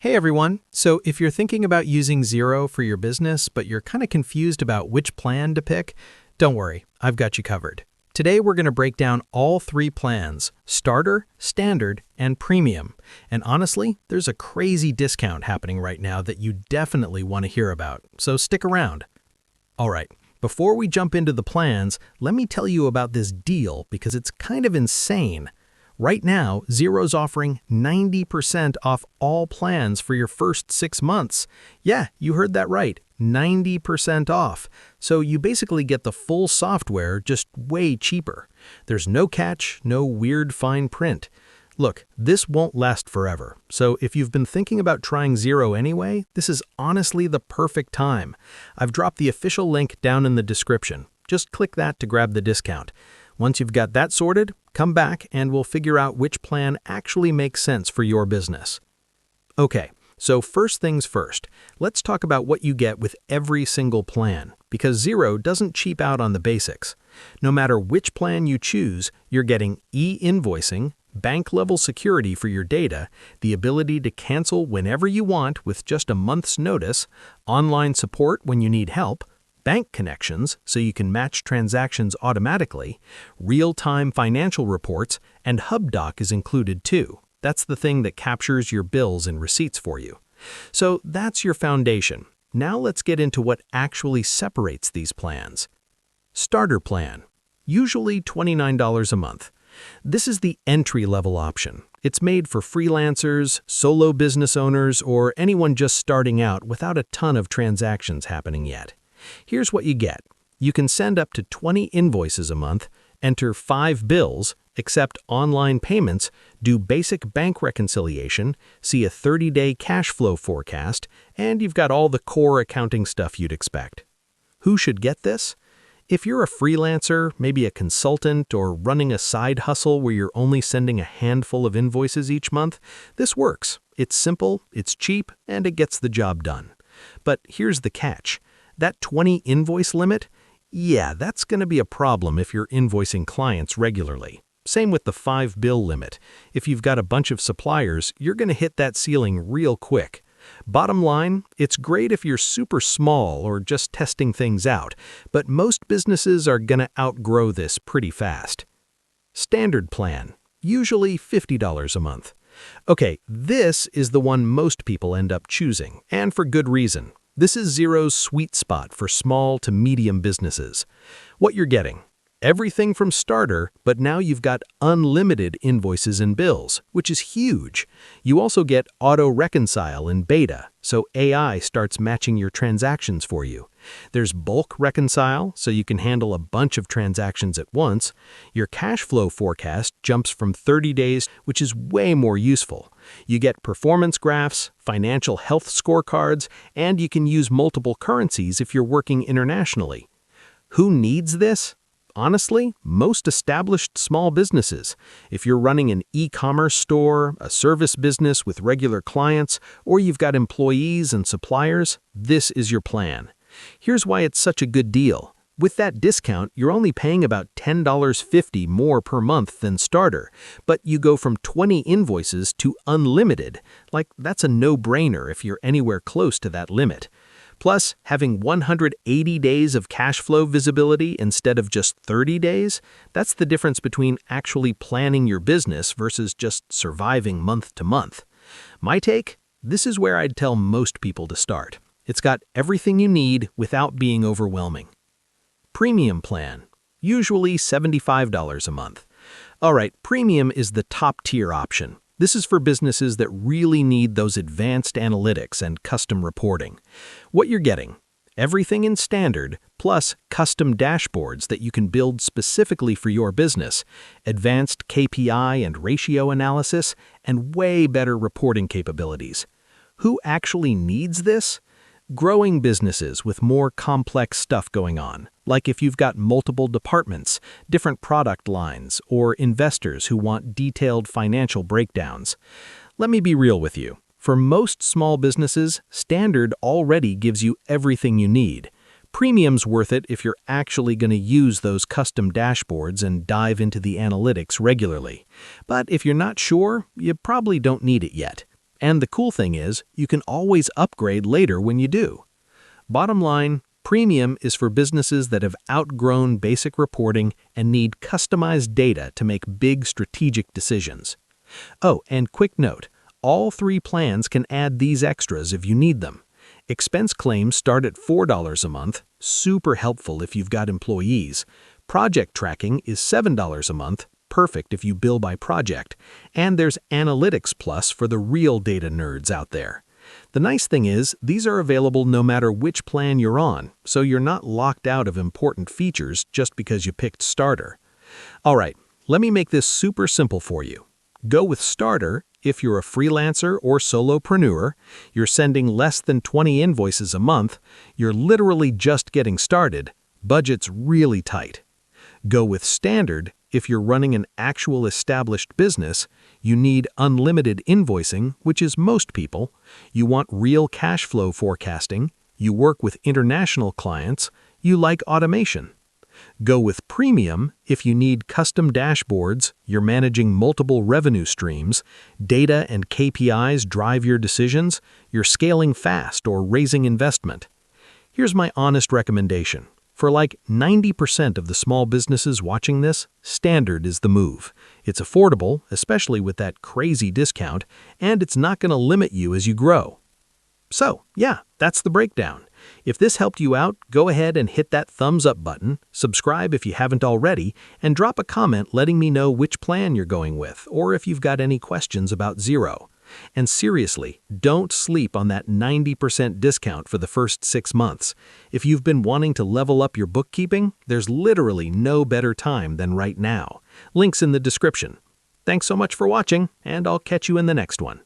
Hey everyone! So if you're thinking about using Xero for your business, but you're kind of confused about which plan to pick, don't worry, I've got you covered. Today we're going to break down all three plans: Starter, Standard, and Premium. And honestly, there's a crazy discount happening right now that you definitely want to hear about, so stick around. Alright, before we jump into the plans, let me tell you about this deal because it's kind of insane. Right now, Xero's offering 90% off all plans for your first 6 months. Yeah, you heard that right, 90% off. So you basically get the full software just way cheaper. There's no catch, no weird fine print. Look, this won't last forever, so if you've been thinking about trying Xero anyway, this is honestly the perfect time. I've dropped the official link down in the description. Just click that to grab the discount. Once you've got that sorted, come back and we'll figure out which plan actually makes sense for your business. Okay, so first things first, let's talk about what you get with every single plan, because Xero doesn't cheap out on the basics. No matter which plan you choose, you're getting e-invoicing, bank-level security for your data, the ability to cancel whenever you want with just a month's notice, online support when you need help, bank connections so you can match transactions automatically, real-time financial reports, and HubDoc is included too. That's the thing that captures your bills and receipts for you. So that's your foundation. Now let's get into what actually separates these plans. Starter Plan, usually $29 a month. This is the entry-level option. It's made for freelancers, solo business owners, or anyone just starting out without a ton of transactions happening yet. Here's what you get. You can send up to 20 invoices a month, enter 5 bills, accept online payments, do basic bank reconciliation, see a 30-day cash flow forecast, and you've got all the core accounting stuff you'd expect. Who should get this? If you're a freelancer, maybe a consultant, or running a side hustle where you're only sending a handful of invoices each month, this works. It's simple, it's cheap, and it gets the job done. But here's the catch. That 20 invoice limit? Yeah, that's going to be a problem if you're invoicing clients regularly. Same with the 5 bill limit. If you've got a bunch of suppliers, you're going to hit that ceiling real quick. Bottom line, it's great if you're super small or just testing things out, but most businesses are going to outgrow this pretty fast. Standard Plan, usually $50 a month. Okay, this is the one most people end up choosing, and for good reason. This is Xero's sweet spot for small to medium businesses. What you're getting: everything from Starter, but now you've got unlimited invoices and bills, which is huge. You also get Auto Reconcile in beta, so AI starts matching your transactions for you. There's Bulk Reconcile, so you can handle a bunch of transactions at once. Your cash flow forecast jumps from 30 days, which is way more useful. You get performance graphs, financial health scorecards, and you can use multiple currencies if you're working internationally. Who needs this? Honestly, most established small businesses. If you're running an e-commerce store, a service business with regular clients, or you've got employees and suppliers, this is your plan. Here's why it's such a good deal. With that discount, you're only paying about $10.50 more per month than Starter, but you go from 20 invoices to unlimited. Like, that's a no-brainer if you're anywhere close to that limit. Plus, having 180 days of cash flow visibility instead of just 30 days, that's the difference between actually planning your business versus just surviving month to month. My take? This is where I'd tell most people to start. It's got everything you need without being overwhelming. Premium Plan, usually $75 a month. Alright, Premium is the top-tier option. This is for businesses that really need those advanced analytics and custom reporting. What you're getting: everything in Standard, plus custom dashboards that you can build specifically for your business, advanced KPI and ratio analysis, and way better reporting capabilities. Who actually needs this? Growing businesses with more complex stuff going on, like if you've got multiple departments, different product lines, or investors who want detailed financial breakdowns. Let me be real with you. For most small businesses, Standard already gives you everything you need. Premium's worth it if you're actually going to use those custom dashboards and dive into the analytics regularly. But if you're not sure, you probably don't need it yet. And the cool thing is, you can always upgrade later when you do. Bottom line, Premium is for businesses that have outgrown basic reporting and need customized data to make big strategic decisions. Oh, and quick note, all 3 plans can add these extras if you need them. Expense claims start at $4 a month, super helpful if you've got employees. Project tracking is $7 a month, perfect if you bill by project. And there's Analytics Plus for the real data nerds out there. The nice thing is, these are available no matter which plan you're on, so you're not locked out of important features just because you picked Starter. All right, let me make this super simple for you. Go with Starter if you're a freelancer or solopreneur, you're sending less than 20 invoices a month, you're literally just getting started, budget's really tight. Go with Standard if you're running an actual established business, you need unlimited invoicing, which is most people, you want real cash flow forecasting, you work with international clients, you like automation. Go with Premium if you need custom dashboards, you're managing multiple revenue streams, data and KPIs drive your decisions, you're scaling fast or raising investment. Here's my honest recommendation. For like 90% of the small businesses watching this, Standard is the move. It's affordable, especially with that crazy discount, and it's not going to limit you as you grow. So, yeah, that's the breakdown. If this helped you out, go ahead and hit that thumbs up button, subscribe if you haven't already, and drop a comment letting me know which plan you're going with, or if you've got any questions about Xero. And seriously, don't sleep on that 90% discount for the first 6 months. If you've been wanting to level up your bookkeeping, there's literally no better time than right now. Links in the description. Thanks so much for watching, and I'll catch you in the next one.